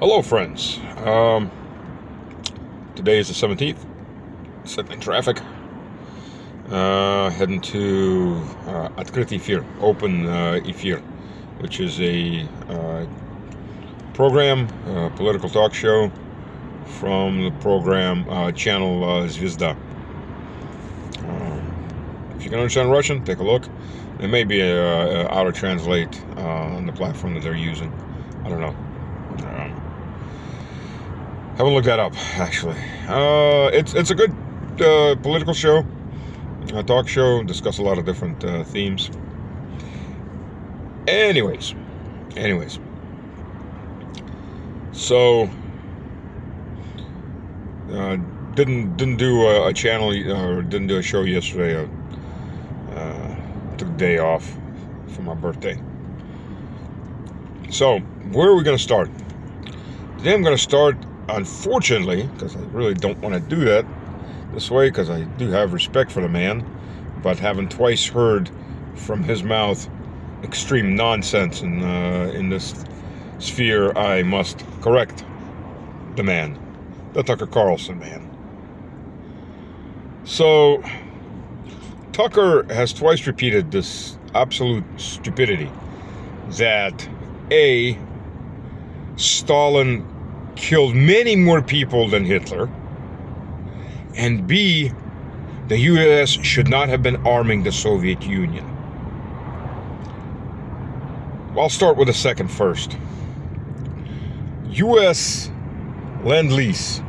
Hello, friends. Today is the 17th. Sitting in traffic. Heading to Открытый эфир, Open Эфир, which is a program, political talk show from the program channel Zvezda. If you can understand Russian, take a look. It may be a auto-translate on the platform that they're using. I don't know. Haven't looked that up, actually. It's a good political show, talk show, discuss a lot of different themes. Anyways, so didn't do a channel or didn't do a show yesterday. Took a day off for my birthday. So where are we going to start? Today I'm going to start, unfortunately, because I really don't want to do that this way, because I do have respect for the man, but having twice heard from his mouth extreme nonsense in this sphere, I must correct the man, the Tucker Carlson man. So Tucker has twice repeated this absolute stupidity that A, Stalin killed many more people than Hitler, and B, the U.S. should not have been arming the Soviet Union. I'll start with the second first. U.S. Lend-Lease.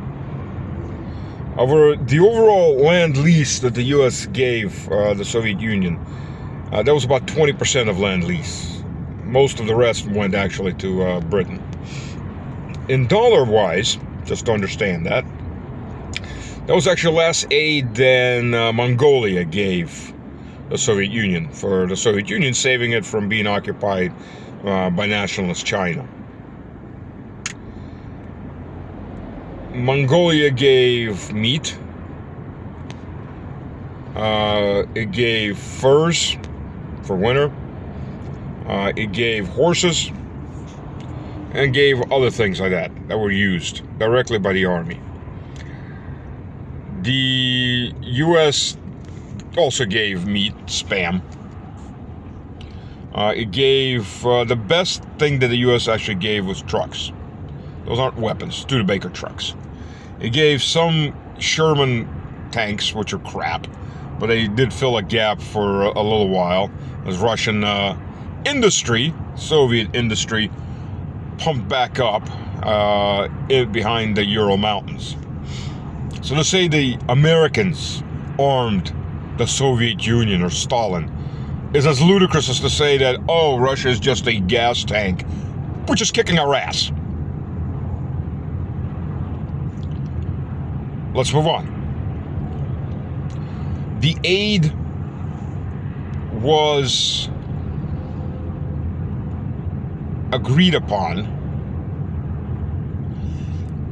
Over the overall Lend-Lease that the U.S. gave the Soviet Union, that was about 20% of Lend-Lease. Most of the rest went actually to Britain. In dollar-wise, just to understand that was actually less aid than Mongolia gave the Soviet Union, for the Soviet Union saving it from being occupied by nationalist China. Mongolia gave meat, it gave furs for winter, it gave horses, and gave other things like that were used directly by the army. The U.S. also gave meat, Spam. It gave, the best thing that the U.S. actually gave was trucks. Those aren't weapons, Studebaker trucks. It gave some Sherman tanks, which are crap, but they did fill a gap for a little while as Russian industry, Soviet industry, pumped back up behind the Ural Mountains. So to say the Americans armed the Soviet Union or Stalin is as ludicrous as to say that, oh, Russia is just a gas tank, which is kicking our ass. Let's move on. The aid was agreed upon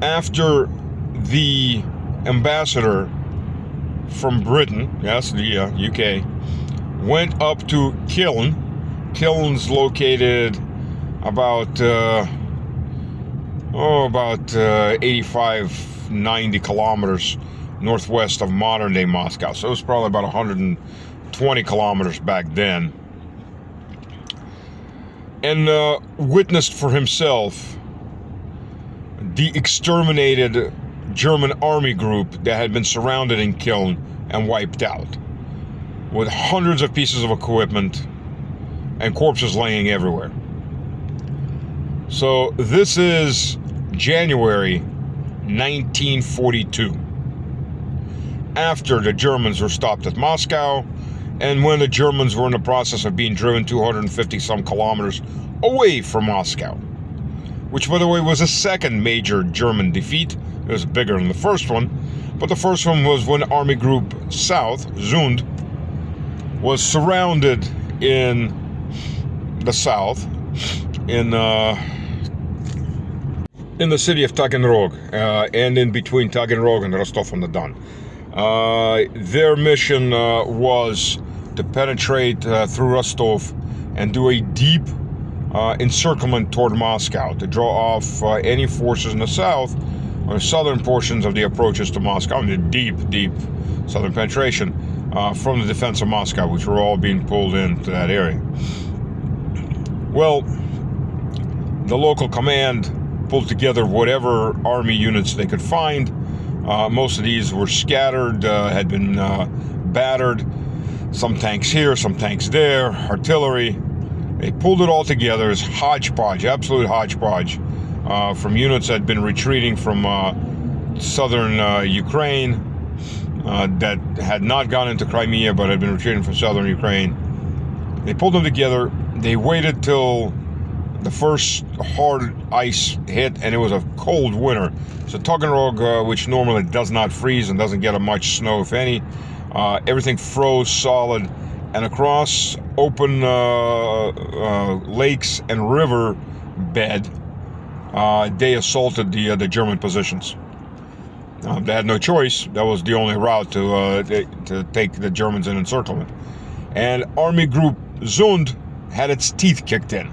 after the ambassador from Britain, yes, the UK, went up to Kiln. Kiln's located about 85, 90 kilometers northwest of modern-day Moscow. So it was probably about 120 kilometers back then. And witnessed for himself the exterminated German army group that had been surrounded in Kiln and wiped out, with hundreds of pieces of equipment and corpses laying everywhere. So this is January 1942, after the Germans were stopped at Moscow, and when the Germans were in the process of being driven 250 some kilometers away from Moscow, which, by the way, was a second major German defeat. It was bigger than the first one, but the first one was when Army Group South, Zund, was surrounded in the south, in the city of Taganrog, and in between Taganrog and Rostov-on-the-Don. Their mission was to penetrate through Rostov and do a deep encirclement toward Moscow to draw off any forces in the south or southern portions of the approaches to Moscow, and the deep southern penetration from the defense of Moscow, which were all being pulled into that area. Well, the local command pulled together whatever army units they could find. Most of these were scattered, had been battered. Some tanks here, some tanks there, artillery. They pulled it all together as hodgepodge, absolute hodgepodge, from units that had been retreating from southern Ukraine, that had not gone into Crimea but had been retreating from southern Ukraine. They pulled them together. They waited till the first hard ice hit, and it was a cold winter. So Taganrog, which normally does not freeze and doesn't get much snow, if any, everything froze solid, and across open lakes and river bed, they assaulted the German positions. They had no choice. That was the only route to take the Germans in encirclement. And Army Group Zund had its teeth kicked in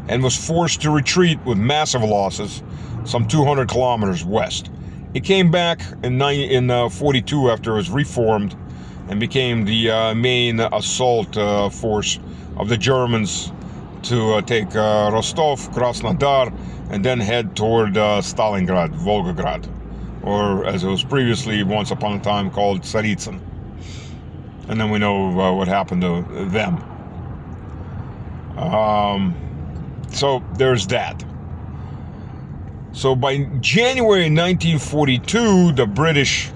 and was forced to retreat with massive losses some 200 kilometers west. It came back in 42 after it was reformed and became the main assault force of the Germans to take Rostov, Krasnodar, and then head toward Stalingrad, Volgograd, or as it was previously once upon a time called Tsaritsyn. And then we know what happened to them. So there's that. So by January 1942, the British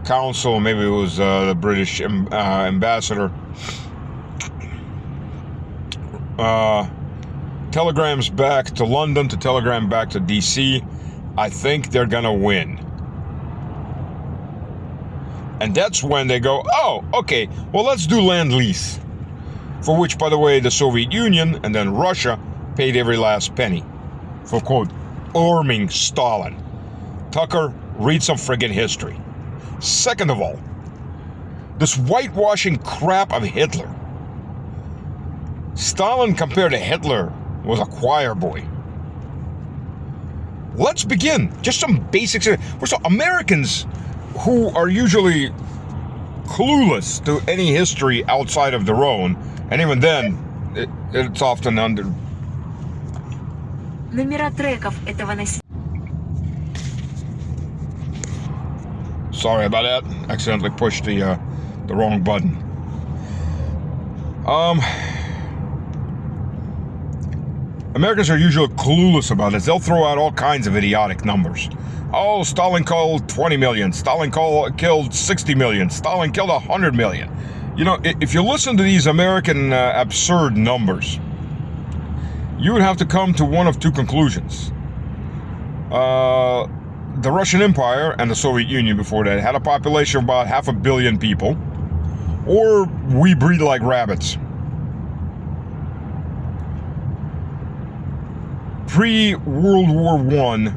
Council, maybe it was the British ambassador, telegrams back to London to telegram back to DC, I think they're gonna win. And that's when they go, oh, okay, well, let's do land lease. For which, by the way, the Soviet Union and then Russia paid every last penny for, quote, arming Stalin. Tucker, read some friggin' history. Second of all, this whitewashing crap of Hitler. Stalin, compared to Hitler, was a choir boy. Let's begin. Just some basics. First of all, Americans who are usually clueless to any history outside of their own, and even then, it's often under... Номера треков этого носителя. Sorry about that. Accidentally pushed the wrong button. Americans are usually clueless about this. They'll throw out all kinds of idiotic numbers. Oh, Stalin killed 20 million. Stalin killed 60 million. Stalin killed 100 million. You know, if you listen to these American absurd numbers, you would have to come to one of two conclusions. The Russian Empire and the Soviet Union before that had a population of about 500 million people, or we breed like rabbits. Pre-World War I,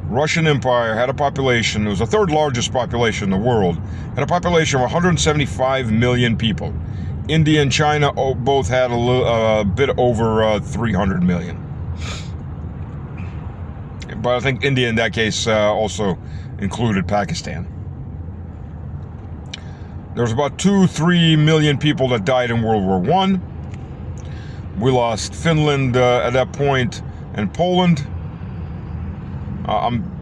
Russian Empire had a population, it was the third largest population in the world, had a population of 175 million people. India and China both had a bit over 300 million. But I think India in that case also included Pakistan. There was about 2-3 million people that died in World War I. We lost Finland at that point and Poland.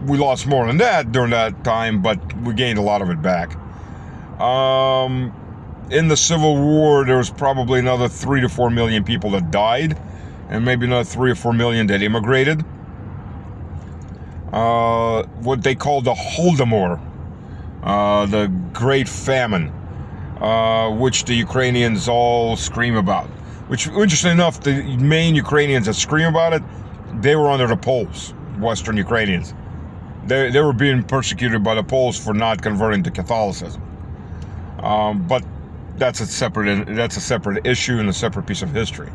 We lost more than that during that time, but we gained a lot of it back. In the Civil War, there was probably another 3 to 4 million people that died, and maybe another 3 or 4 million that immigrated. What they called the Holodomor, the Great Famine, which the Ukrainians all scream about. Which, interestingly enough, the main Ukrainians that scream about it, they were under the Poles, Western Ukrainians. They were being persecuted by the Poles for not converting to Catholicism. But that's a separate issue and a separate piece of history.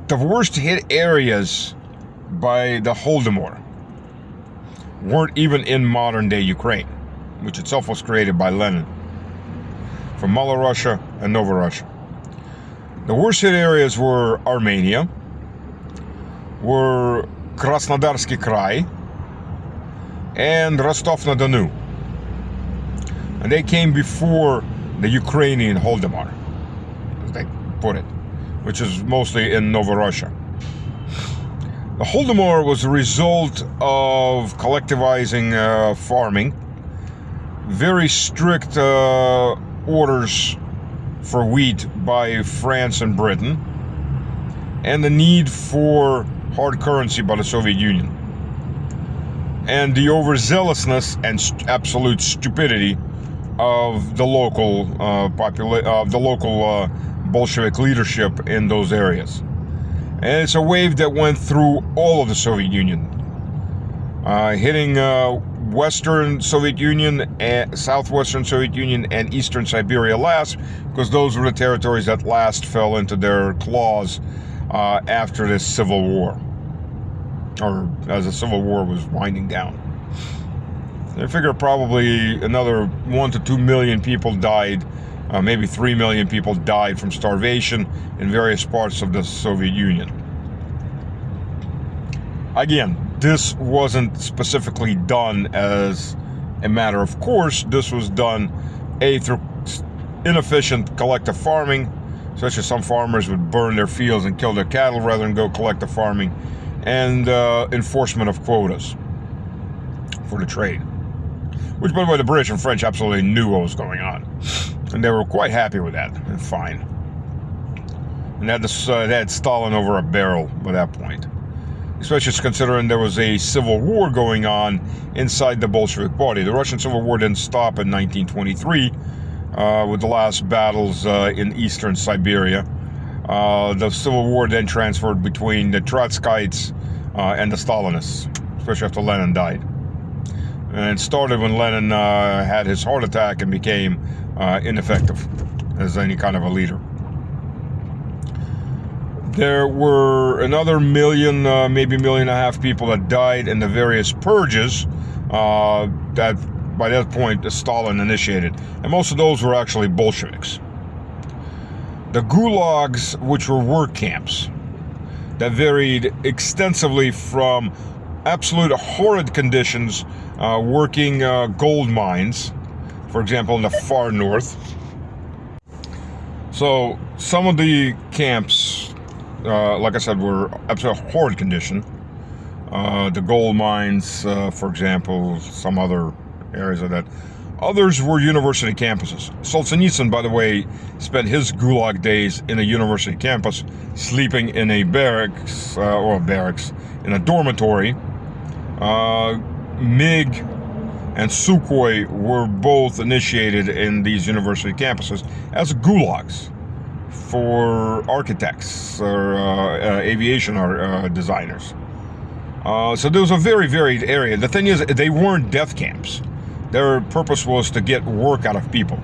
The worst hit areas by the Holodomor weren't even in modern-day Ukraine, which itself was created by Lenin, from Mala Russia and Nova Russia. The worst hit areas were Armenia, were Krasnodarsky Krai, and Rostov-na-Donu. And they came before the Ukrainian Holodomor, as they put it, which is mostly in Russia. The Holodomor was a result of collectivizing farming, very strict orders for wheat by France and Britain, and the need for hard currency by the Soviet Union, and the overzealousness and absolute stupidity of the local Bolshevik leadership in those areas. And it's a wave that went through all of the Soviet Union, hitting Western Soviet Union, Southwestern Soviet Union, and Eastern Siberia last, because those were the territories that last fell into their claws after this civil war, or as the civil war was winding down. I figure probably another 1 to 2 million people died, maybe 3 million people died from starvation in various parts of the Soviet Union. Again, this wasn't specifically done as a matter of course. This was done through inefficient collective farming, such as some farmers would burn their fields and kill their cattle rather than go collective farming, and enforcement of quotas for the trade. Which, by the way, the British and French absolutely knew what was going on. And they were quite happy with that, and fine. And they had Stalin over a barrel by that point. Especially considering there was a civil war going on inside the Bolshevik Party. The Russian Civil War didn't stop in 1923 with the last battles in eastern Siberia. The Civil War then transferred between the Trotskyites and the Stalinists, especially after Lenin died. And it started when Lenin had his heart attack and became ineffective as any kind of a leader. There were another million, maybe 1.5 million people that died in the various purges that by that point Stalin initiated. And most of those were actually Bolsheviks. The gulags, which were work camps that varied extensively from absolute horrid conditions working gold mines, for example, in the far north. So some of the camps, like I said, were absolute horrid condition. The gold mines, for example, some other areas of that. Others were university campuses. Solzhenitsyn, by the way, spent his gulag days in a university campus, sleeping in a barracks, in a dormitory. MiG and Sukhoi were both initiated in these university campuses as gulags for architects or aviation designers. So there was a very varied area. The thing is, they weren't death camps. Their purpose was to get work out of people.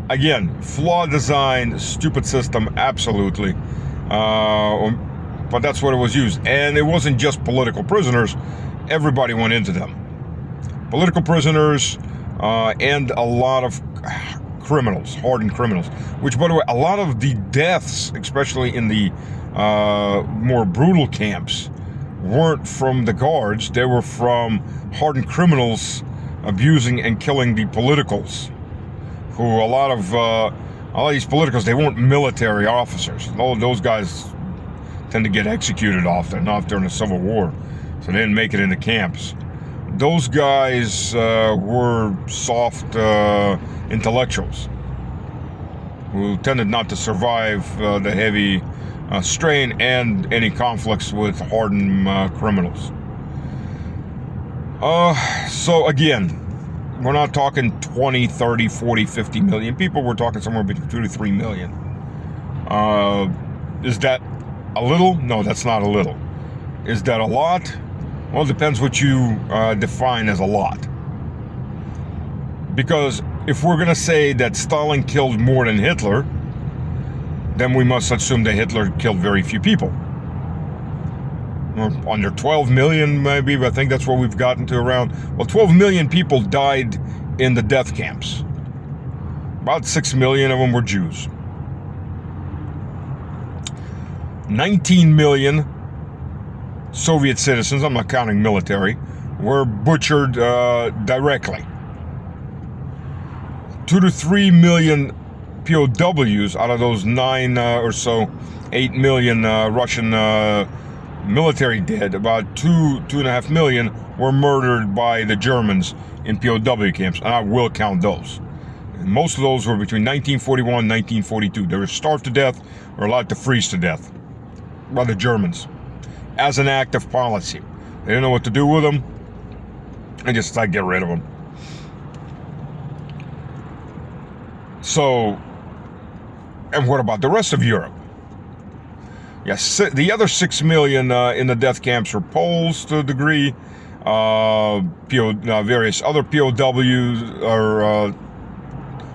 Again, flawed design, stupid system, absolutely. But that's what it was used. And it wasn't just political prisoners. Everybody went into them. Political prisoners and a lot of criminals, hardened criminals. Which, by the way, a lot of the deaths, especially in the more brutal camps, weren't from the guards. They were from hardened criminals abusing and killing the politicals, who a lot of these politicals, they weren't military officers. All of those guys tend to get executed often, not during the Civil War, so they didn't make it into camps. Those guys were soft intellectuals who tended not to survive the heavy strain and any conflicts with hardened criminals. So again, we're not talking 20, 30, 40, 50 million people. We're talking somewhere between 2 to 3 million. Is that a little? No, that's not a little. Is that a lot? Well, it depends what you define as a lot. Because if we're going to say that Stalin killed more than Hitler, then we must assume that Hitler killed very few people. Under 12 million, maybe. I think that's what we've gotten to around. Well, 12 million people died in the death camps. About 6 million of them were Jews. 19 million Soviet citizens, I'm not counting military, were butchered directly. 2 to 3 million POWs out of those 9 or so, 8 million Russian military dead, about 2.5 million were murdered by the Germans in POW camps, and I will count those. And most of those were between 1941 and 1942. They were starved to death or allowed to freeze to death by the Germans as an act of policy. They didn't know what to do with them, and just like get rid of them. So, and what about the rest of Europe? Yes, the other 6 million in the death camps were Poles to a degree, various other POWs, or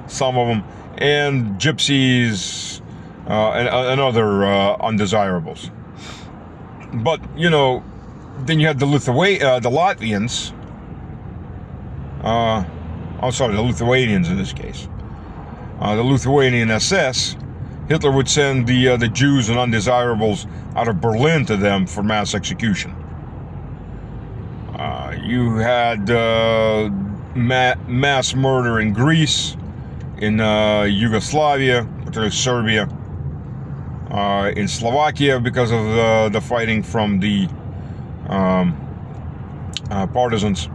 some of them, and gypsies and other undesirables. But, you know, then you had the Latvians, the Lithuanians in this case. The Lithuanian SS, Hitler would send the Jews and undesirables out of Berlin to them for mass execution. You had mass murder in Greece, in Yugoslavia, particularly Serbia, in Slovakia because of the fighting from the partisans,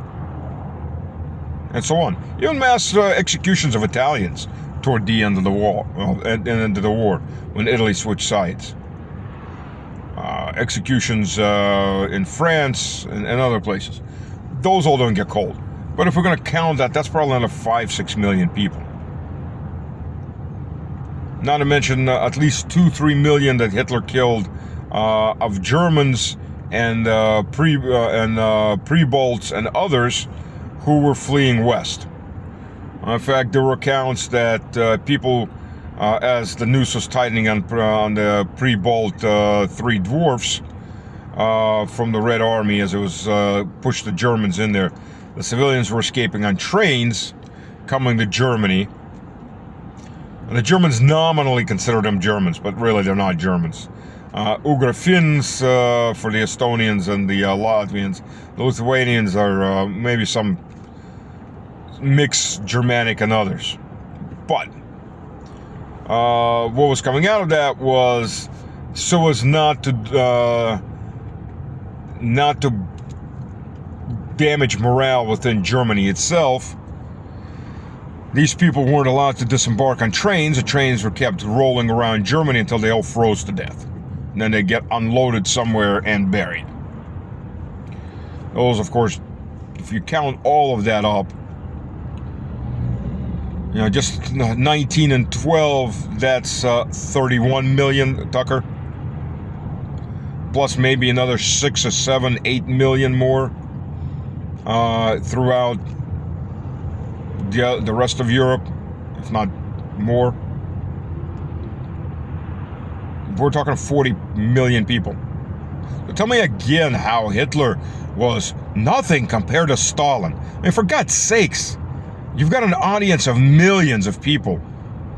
and so on. Even mass executions of Italians toward the end of the war, when Italy switched sides. Executions in France and other places. Those all don't get cold. But if we're going to count that, that's probably another 5-6 million people. Not to mention at least 2-3 million that Hitler killed of Germans and pre-Balts and others who were fleeing west. In fact, there were accounts that people, as the noose was tightening on the pre-Balt three dwarfs from the Red Army, as it was pushed the Germans in there, the civilians were escaping on trains coming to Germany. And the Germans nominally consider them Germans, but really they're not Germans. Ugra Finns for the Estonians and the Latvians. The Lithuanians are maybe some mixed Germanic and others. But what was coming out of that was so as not to damage morale within Germany itself. These people weren't allowed to disembark on trains. The trains were kept rolling around Germany until they all froze to death. And then they get unloaded somewhere and buried. Those, of course, if you count all of that up, you know, just 19 and 12, that's 31 million, Tucker. Plus maybe another 6 or 7, 8 million more throughout the rest of Europe, if not more. We're talking 40 million people. So tell me again how Hitler was nothing compared to Stalin. I mean, for God's sakes, you've got an audience of millions of people.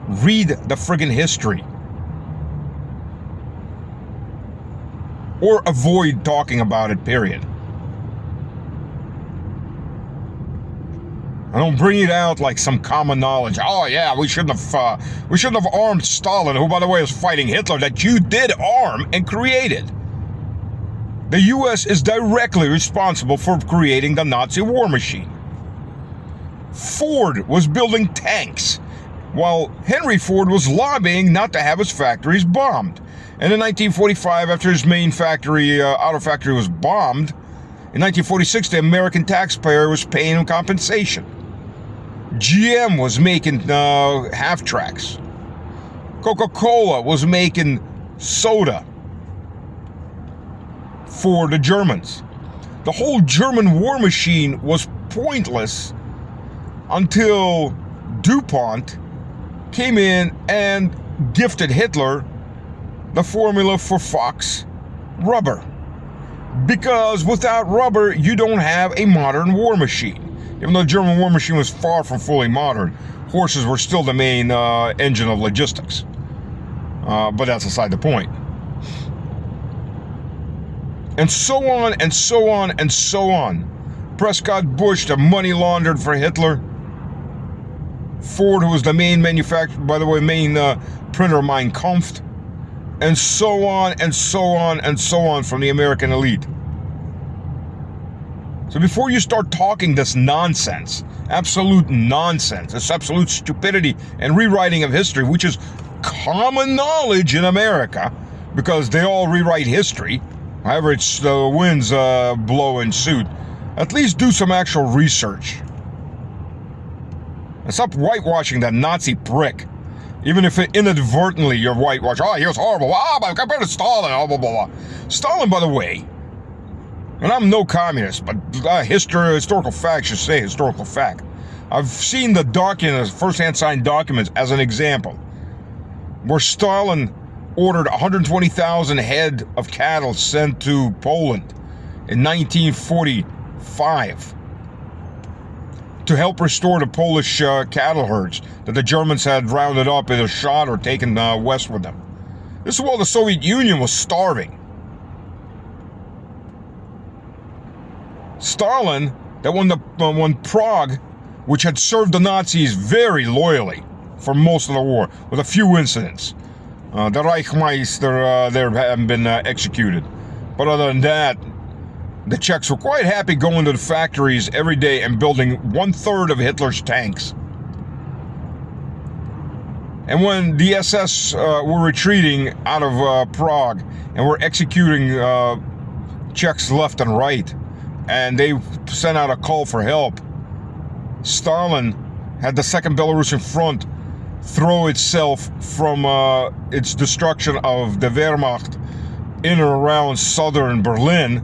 Read the friggin' history. Or avoid talking about it, period. I don't bring it out like some common knowledge. Oh yeah, we shouldn't have armed Stalin, who, by the way, is fighting Hitler, that you did arm and created. The U.S. is directly responsible for creating the Nazi war machine. Ford was building tanks, while Henry Ford was lobbying not to have his factories bombed. And in 1945, after his main factory, auto factory, was bombed, in 1946, the American taxpayer was paying him compensation. GM was making half-tracks. Coca-Cola was making soda for the Germans. The whole German war machine was pointless until DuPont came in and gifted Hitler the formula for Fox rubber. Because without rubber, you don't have a modern war machine. Even though the German war machine was far from fully modern, horses were still the main engine of logistics. But that's aside the point. And so on and so on and so on. Prescott Bush, the money laundered for Hitler. Ford, who was the main manufacturer, by the way, main printer of Mein Kampf. And so on and so on and so on from the American elite. So before you start talking this nonsense, absolute nonsense, this absolute stupidity and rewriting of history, which is common knowledge in America, because they all rewrite history, however it's the winds blow in suit, at least do some actual research. And stop whitewashing that Nazi prick. Even if inadvertently you're whitewashing, oh, he was horrible, but compared to Stalin, blah, blah, blah. Stalin, by the way, and I'm no communist, but historical fact should say historical fact. I've seen the documents, first-hand signed documents, as an example, where Stalin ordered 120,000 head of cattle sent to Poland in 1945 to help restore the Polish cattle herds that the Germans had rounded up, either shot or taken west with them. This is while the Soviet Union was starving. Stalin, that when Prague, which had served the Nazis very loyally for most of the war, with a few incidents, the Reichsmeister there hadn't been executed. But other than that, the Czechs were quite happy going to the factories every day and building 1/3 of Hitler's tanks. And when the SS were retreating out of Prague and were executing Czechs left and right, and they sent out a call for help, Stalin had the Second Belarusian Front throw itself from its destruction of the Wehrmacht in or around southern Berlin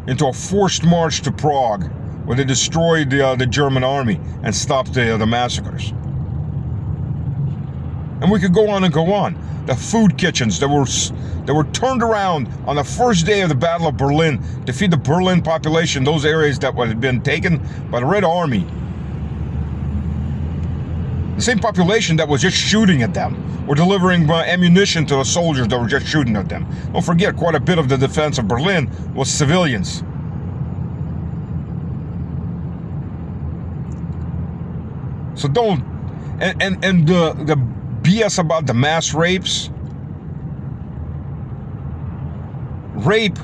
into a forced march to Prague, where they destroyed the German army and stopped the massacres. And we could go on and go on. The food kitchens that were turned around on the first day of the Battle of Berlin to feed the Berlin population, those areas that had been taken by the Red Army. The same population that was just shooting at them, or delivering ammunition to the soldiers that were just shooting at them. Don't forget, quite a bit of the defense of Berlin was civilians. So don't, and the BS about the mass rapes. Rape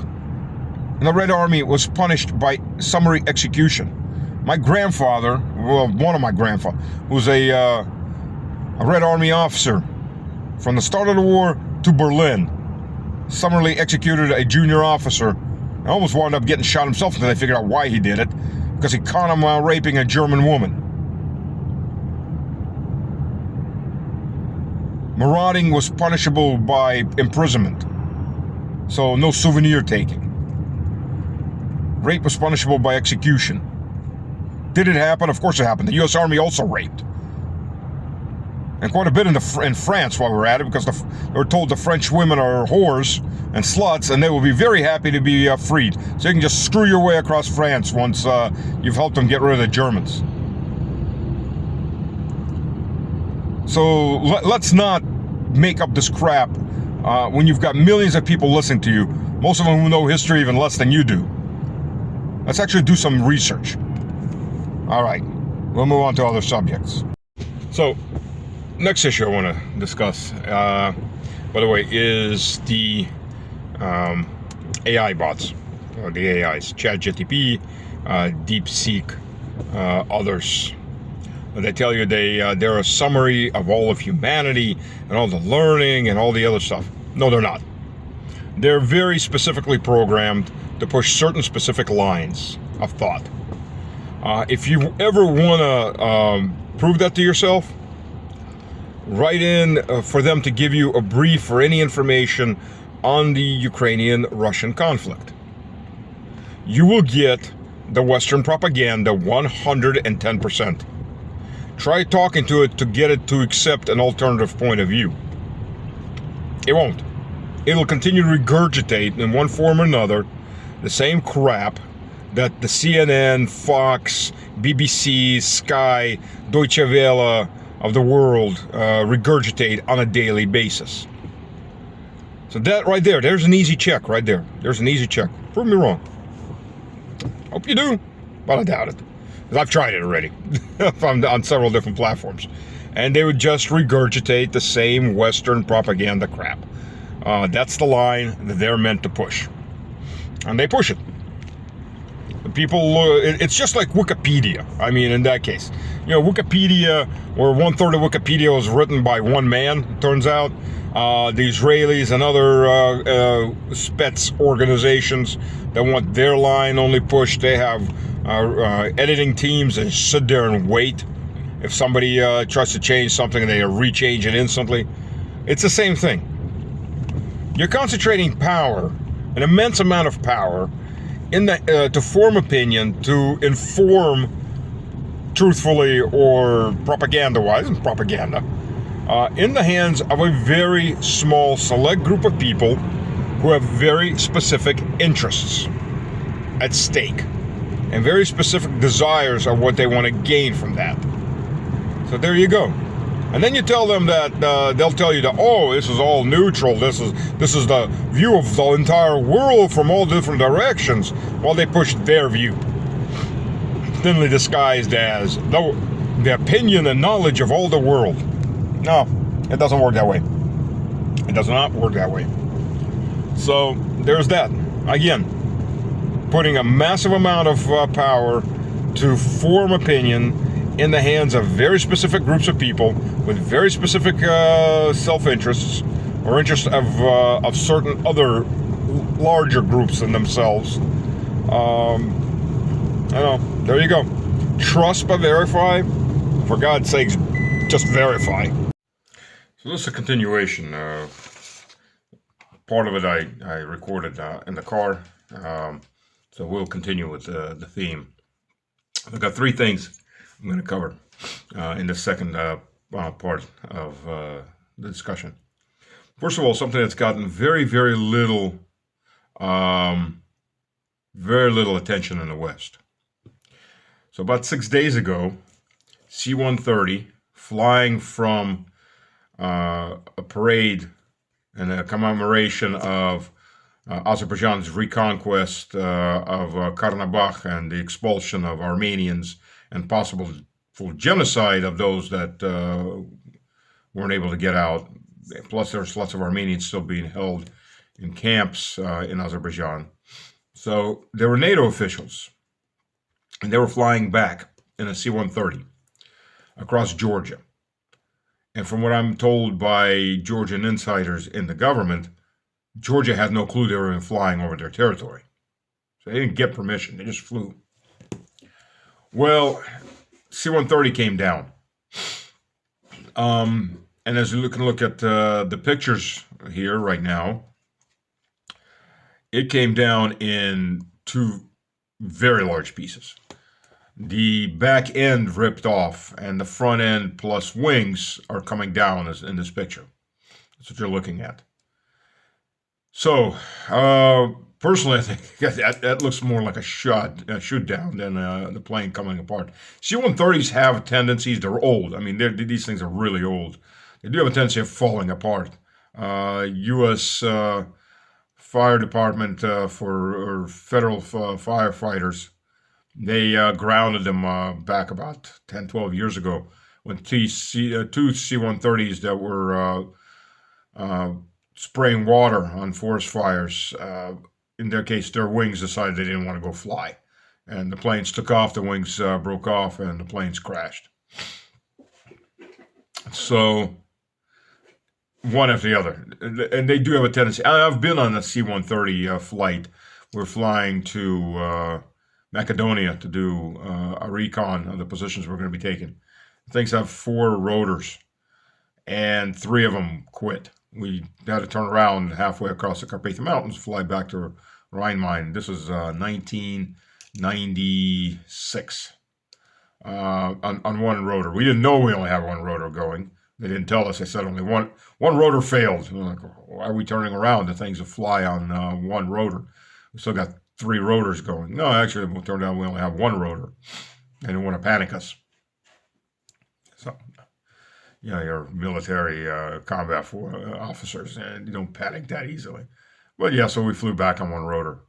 in the Red Army was punished by summary execution. My grandfather, well, one of my grandfathers, was a Red Army officer from the start of the war to Berlin, summarily executed a junior officer and almost wound up getting shot himself until they figured out why he did it, because he caught him while raping a German woman. Marauding was punishable by imprisonment, so no souvenir taking. Rape was punishable by execution. Did it happen? Of course it happened. The U.S. Army also raped. And quite a bit in France while we were at it, because they were told the French women are whores and sluts, and they will be very happy to be freed. So you can just screw your way across France once you've helped them get rid of the Germans. So let's not make up this crap when you've got millions of people listening to you, most of them who know history even less than you do. Let's actually do some research. All right, we'll move on to other subjects. So, next issue I want to discuss, by the way, is the AI bots, or the AIs, ChatGPT, DeepSeek, others. They tell you they're a summary of all of humanity and all the learning and all the other stuff. No, they're not. They're very specifically programmed to push certain specific lines of thought. If you ever want to prove that to yourself, write in for them to give you a brief or any information on the Ukrainian-Russian conflict. You will get the Western propaganda 110%. Try talking to it to get it to accept an alternative point of view. It won't. It'll continue to regurgitate in one form or another the same crap that the CNN, Fox, BBC, Sky, Deutsche Welle of the world regurgitate on a daily basis. So that right there, there's an easy check right there. There's an easy check. Prove me wrong. Hope you do, but I doubt it. Because I've tried it already on several different platforms. And they would just regurgitate the same Western propaganda crap. That's the line that they're meant to push. And they push it. The people, it's just like Wikipedia. I mean, in that case. You know, Wikipedia, where 1/3 of Wikipedia was written by one man, it turns out. The Israelis and other spets organizations that want their line only pushed, they have editing teams that sit there and wait. If somebody tries to change something, they rechange it instantly. It's the same thing. You're concentrating power, an immense amount of power, in the to form opinion, to inform truthfully or propaganda-wise, in the hands of a very small, select group of people who have very specific interests at stake and very specific desires of what they want to gain from that. So there you go. And then you tell them that they'll tell you that, oh, this is all neutral. This is the view of the entire world from all different directions, while they push their view, thinly disguised as the opinion and knowledge of all the world. No, it doesn't work that way. It does not work that way. So there's that. Again, putting a massive amount of power to form opinion in the hands of very specific groups of people with very specific self-interests or interests of certain other larger groups than themselves. I know. There you go. Trust but verify. For God's sakes, just verify. So this is a continuation. Part of it I recorded in the car. So we'll continue with the theme. I've got 3 things I'm going to cover in the second part of the discussion. First of all, something that's gotten very, very little attention in the West. So about 6 days ago, C-130 flying from a parade and a commemoration of Azerbaijan's reconquest of Karabakh and the expulsion of Armenians and possible full genocide of those that weren't able to get out. Plus, there's lots of Armenians still being held in camps in Azerbaijan. So there were NATO officials, and they were flying back in a C-130 across Georgia. And from what I'm told by Georgian insiders in the government, Georgia had no clue they were even flying over their territory. So they didn't get permission, they just flew. Well, C-130 came down. And as you can look at the pictures here right now, it came down in 2 very large pieces. The back end ripped off, and the front end plus wings are coming down as in this picture. That's what you're looking at. So, personally, I think that looks more like a shoot down than the plane coming apart. C-130s have tendencies, they're old. I mean, these things are really old. They do have a tendency of falling apart. U.S. Fire Department or federal firefighters, they grounded them back about 10, 12 years ago when 2 C-130s that were spraying water on forest fires. In their case, their wings decided they didn't want to go fly. And the planes took off, the wings broke off, and the planes crashed. So, one after the other. And they do have a tendency. I've been on a C-130 flight. We're flying to Macedonia to do a recon of the positions we're going to be taking. Things have 4 rotors, and 3 of them quit. We had to turn around halfway across the Carpathian Mountains, fly back to Rhine-Main. This was 1996 on one rotor. We didn't know we only had 1 rotor going. They didn't tell us. They said only one rotor failed. We're like, why are we turning around? The things that fly on 1 rotor. We still got 3 rotors going. No, actually, it turned out we only have 1 rotor. They didn't want to panic us. So, your military combat officers, and you don't panic that easily. But yeah, so we flew back on one rotor.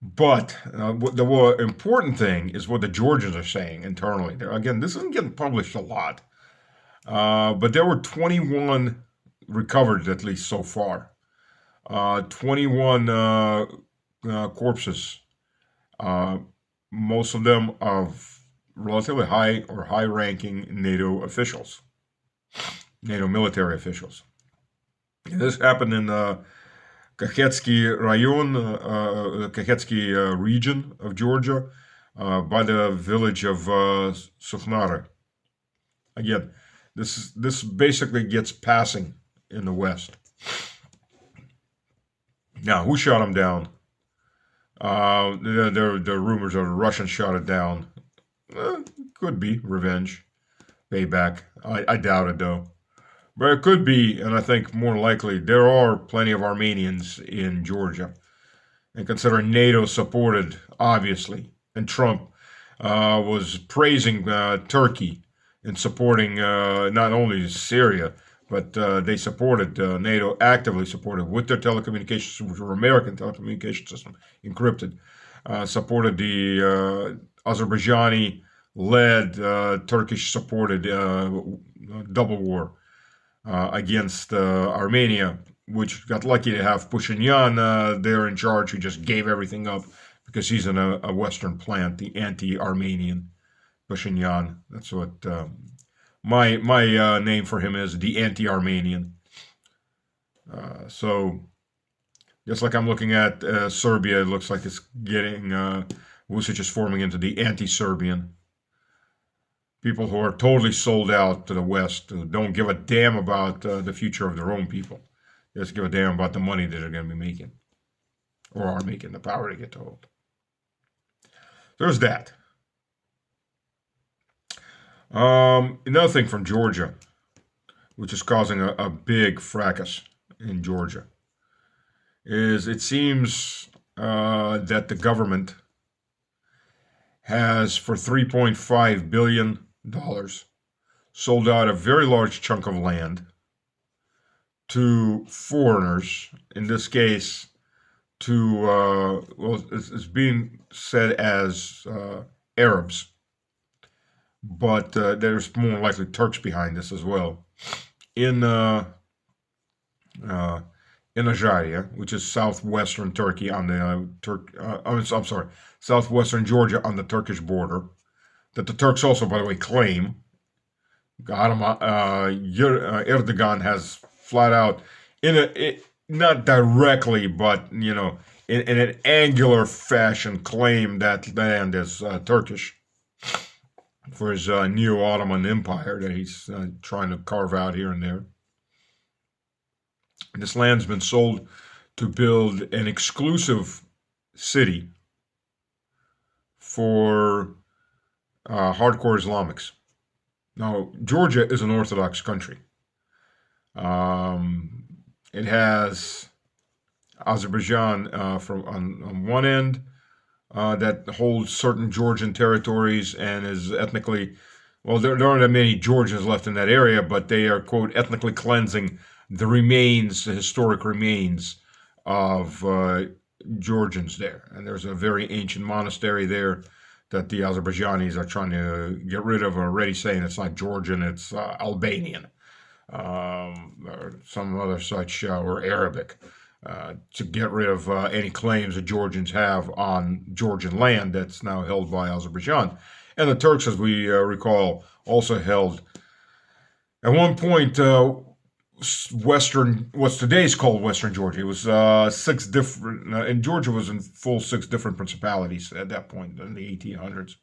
But the more important thing is what the Georgians are saying internally. Again, this isn't getting published a lot, but there were 21 recovered at least so far. 21 corpses, uh, most of them of relatively high or high-ranking NATO officials, NATO military officials. This happened in Kakhetsky region of Georgia, by the village of Sukhnara. Again, this basically gets passing in the West. Now, who shot him down? The rumors are the Russians shot it down. Could be revenge, payback. I doubt it though. But it could be, and I think more likely, there are plenty of Armenians in Georgia. And considering NATO supported, obviously, and Trump was praising Turkey in supporting not only Syria, but they supported, NATO actively supported with their telecommunications, which were American telecommunication system, encrypted, supported the Azerbaijani led, Turkish supported double war against Armenia, which got lucky to have Pashinyan there in charge, who just gave everything up because he's in a Western plant, the anti-Armenian Pashinyan. That's what my name for him is, the anti-Armenian. So just like I'm looking at Serbia, it looks like it's getting Vucic is forming into the anti-Serbian. People who are totally sold out to the West, who don't give a damn about the future of their own people. They just give a damn about the money that they're going to be making, or are making, the power to get to hold. There's that. Another thing from Georgia, which is causing a big fracas in Georgia, is it seems that the government has, for $3.5 billion, sold out a very large chunk of land to foreigners. In this case, to well, it's being said as Arabs, but there's more likely Turks behind this as well. In Ajaria, which is southwestern Turkey on the I'm sorry, southwestern Georgia on the Turkish border, that the Turks also, by the way, claim. Erdogan has flat out, not directly, but in an angular fashion, claimed that land is Turkish for his neo-Ottoman empire that he's trying to carve out here and there. This land's been sold to build an exclusive city for hardcore Islamics. Now, Georgia is an Orthodox country. It has Azerbaijan on one end that holds certain Georgian territories and is ethnically, well, there aren't that many Georgians left in that area, but they are, quote, ethnically cleansing the historic remains of Georgians there. And there's a very ancient monastery there that the Azerbaijanis are trying to get rid of, already saying it's not Georgian, it's Albanian, or some other such, or Arabic, to get rid of any claims that Georgians have on Georgian land that's now held by Azerbaijan. And the Turks, as we recall, also held, at one point, what's today's called Western Georgia. It was six different, and Georgia was in full six different principalities at that point in the 1800s.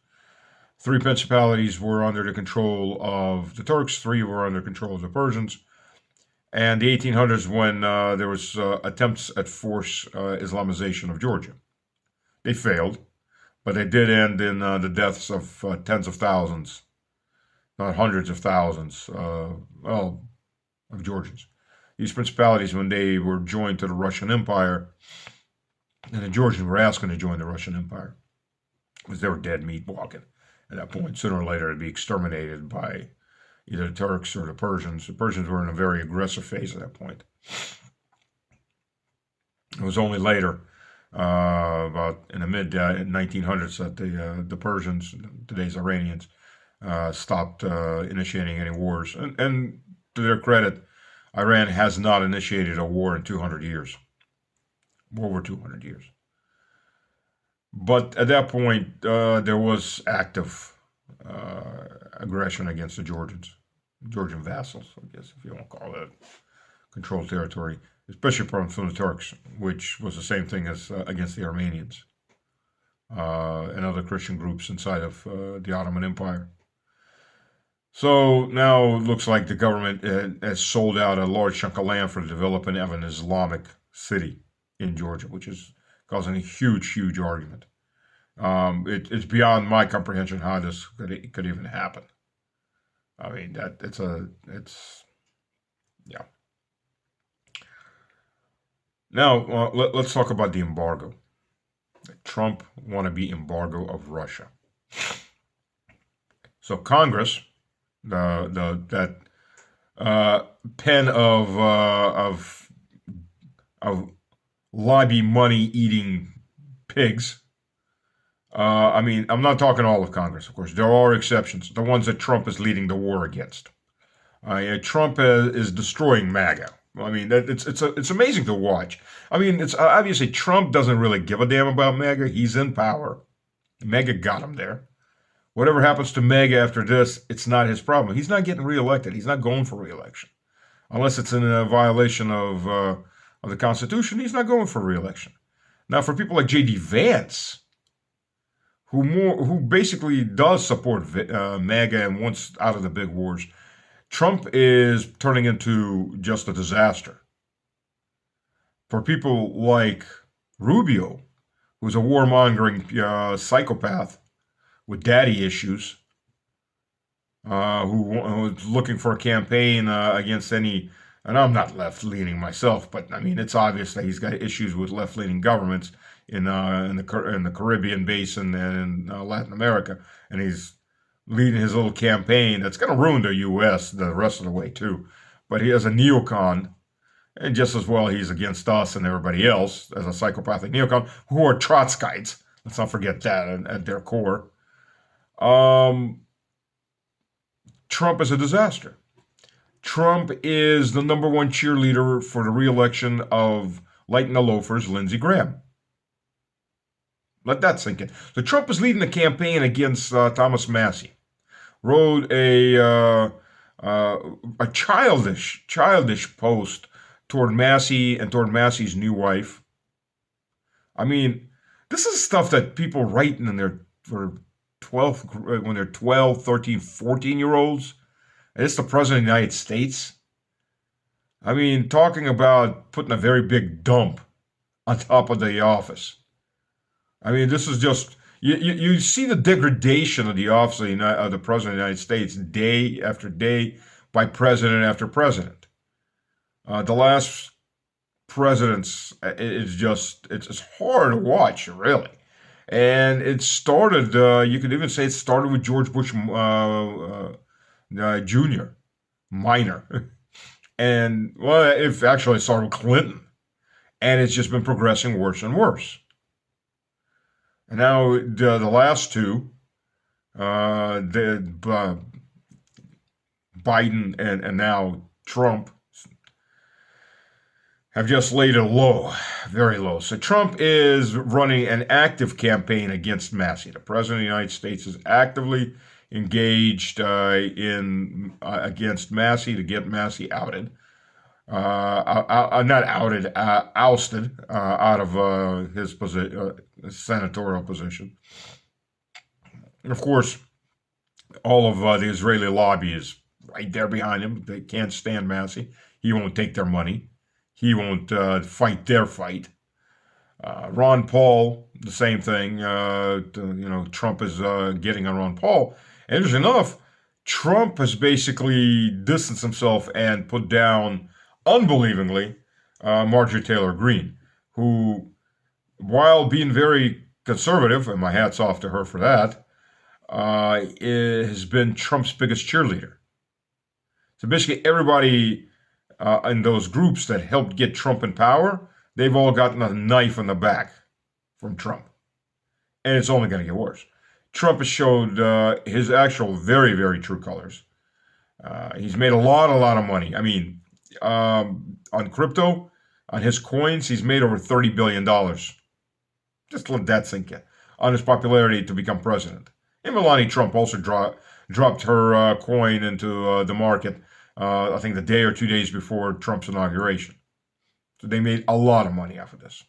Three principalities were under the control of the Turks, three were under control of the Persians. And the 1800s, when there was attempts at forced Islamization of Georgia. They failed, but they did end in the deaths of tens of thousands, not hundreds of thousands, of Georgians. These principalities, when they were joined to the Russian Empire, and the Georgians were asking to join the Russian Empire, because they were dead meat walking at that point. Sooner or later, it'd be exterminated by either the Turks or the Persians. The Persians were in a very aggressive phase at that point. It was only later, about in the mid 1900s, that the Persians, today's Iranians, stopped initiating any wars. And to their credit, Iran has not initiated a war in 200 years, over 200 years. But at that point, there was active aggression against the Georgian vassals, I guess, if you want to call it controlled territory, especially from the Turks, which was the same thing as against the Armenians and other Christian groups inside of the Ottoman Empire. So now it looks like the government has sold out a large chunk of land for the development of an Islamic city in Georgia, which is causing a huge, huge argument. It's beyond my comprehension how this could even happen. I mean, yeah. Now, let's talk about the embargo. Trump wannabe embargo of Russia. So Congress, that pen of lobby money eating pigs. I mean, I'm not talking all of Congress, of course. There are exceptions, the ones that Trump is leading the war against. Trump is destroying MAGA. I mean, it's amazing to watch. I mean, it's obviously Trump doesn't really give a damn about MAGA. He's in power. MAGA got him there. Whatever happens to MAGA after this, it's not his problem. He's not getting reelected. He's not going for reelection, unless it's in a violation of the Constitution. He's not going for reelection. Now, for people like J.D. Vance, who basically does support MAGA and wants out of the big wars, Trump is turning into just a disaster. For people like Rubio, who's a warmongering psychopath with daddy issues, who was looking for a campaign against any, and I'm not left-leaning myself, but I mean, it's obvious that he's got issues with left-leaning governments in the Caribbean basin and in Latin America, and he's leading his little campaign that's going to ruin the U.S. the rest of the way too. But he has a neocon, and just as well he's against us and everybody else as a psychopathic neocon who are Trotskyites. Let's not forget that at their core. Trump is a disaster. Trump is the number one cheerleader for the re-election of Lighten the Loafers, Lindsey Graham. Let that sink in. So Trump is leading the campaign against Thomas Massie. Wrote a childish post toward Massie and toward Massie's new wife. I mean, this is stuff that people write in their when they're 12, 13, 14-year-olds. And it's the President of the United States. I mean, talking about putting a very big dump on top of the office. I mean, this is just, you see the degradation of the office of the President of the United States day after day by president after president. The last presidents, it's hard to watch, really. And it started, you could even say it started with George Bush Jr., minor. And, well, it actually started with Clinton. And it's just been progressing worse and worse. And now the last two, Biden and now Trump, have just laid it low, very low. So Trump is running an active campaign against Massie. The President of the United States is actively engaged against Massie to get Massie outed. Not outed, ousted out of his senatorial position. And of course, all of the Israeli lobby is right there behind him. They can't stand Massie. He won't take their money. He won't fight their fight. Ron Paul, the same thing. Trump is getting on Ron Paul. And interesting enough, Trump has basically distanced himself and put down, unbelievingly, Marjorie Taylor Greene, who, while being very conservative, and my hat's off to her for that, has been Trump's biggest cheerleader. So basically, everybody in those groups that helped get Trump in power, they've all gotten a knife in the back from Trump. And it's only going to get worse. Trump has showed his actual very, very true colors. He's made a lot of money. I mean, on crypto, on his coins, he's made over $30 billion. Just let that sink in. On his popularity to become president. And Melania Trump also dropped her coin into the market, I think the day or 2 days before Trump's inauguration. So they made a lot of money off of this.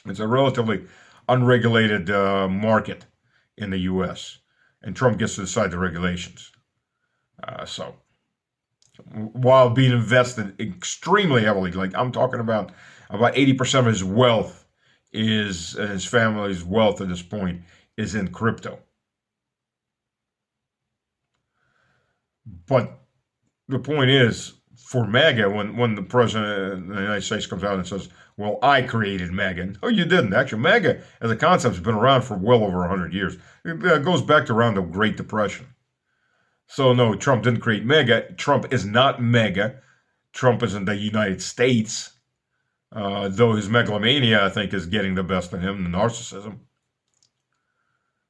It's a relatively unregulated market in the U.S., and Trump gets to decide the regulations. So, while being invested extremely heavily, like I'm talking about 80% of his wealth his family's wealth at this point is in crypto. But the point is, for MAGA, when the president of the United States comes out and says, well, I created MAGA. Oh, you didn't. Actually, MAGA as a concept has been around for well over 100 years. It goes back to around the Great Depression. So, no, Trump didn't create MAGA. Trump is not MAGA. Trump is in the United States. Though his megalomania, I think, is getting the best of him, the narcissism,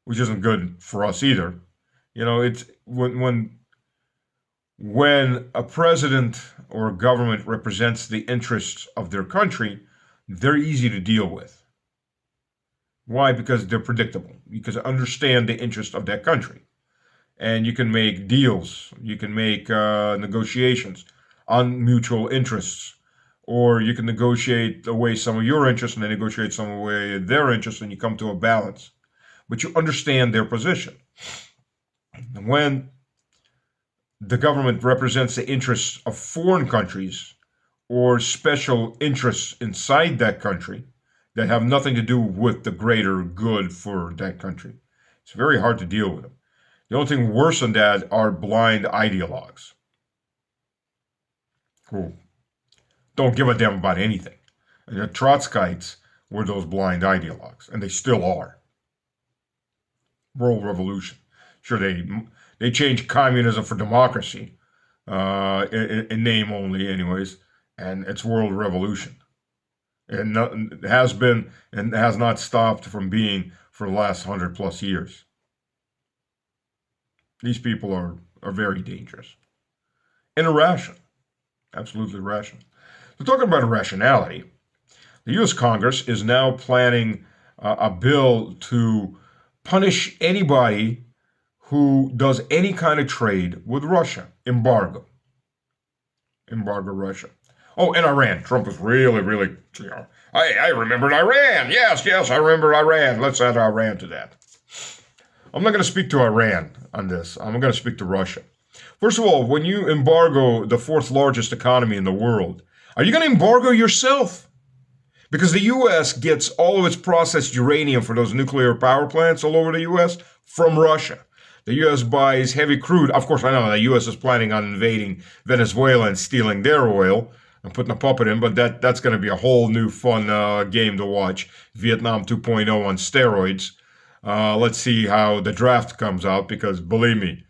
which isn't good for us either. You know, it's when a president or a government represents the interests of their country, they're easy to deal with. Why? Because they're predictable. You can understand the interest of that country. And you can make deals. You can make negotiations on mutual interests. Or you can negotiate away some of your interests and they negotiate some away their interests and you come to a balance. But you understand their position. And when the government represents the interests of foreign countries or special interests inside that country that have nothing to do with the greater good for that country, it's very hard to deal with them. The only thing worse than that are blind ideologues who don't give a damn about anything. And the Trotskyites were those blind ideologues, and they still are. World revolution. Sure, they changed communism for democracy, in name only, anyways, and it's world revolution. And it has been and has not stopped from being for the last 100+ years. These people are very dangerous and irrational, absolutely irrational. So talking about irrationality, the U.S. Congress is now planning a bill to punish anybody who does any kind of trade with Russia. Embargo Russia. Oh, and Iran. Trump was really, I remembered Iran. Yes, I remember Iran. Let's add Iran to that. I'm not going to speak to Iran on this. I'm going to speak to Russia. First of all, when you embargo the fourth largest economy in the world, are you going to embargo yourself? Because the U.S. gets all of its processed uranium for those nuclear power plants all over the U.S. from Russia. The U.S. buys heavy crude. Of course, I know the U.S. is planning on invading Venezuela and stealing their oil and putting a puppet in, but that's going to be a whole new fun game to watch. Vietnam 2.0 on steroids. Let's see how the draft comes out, because believe me,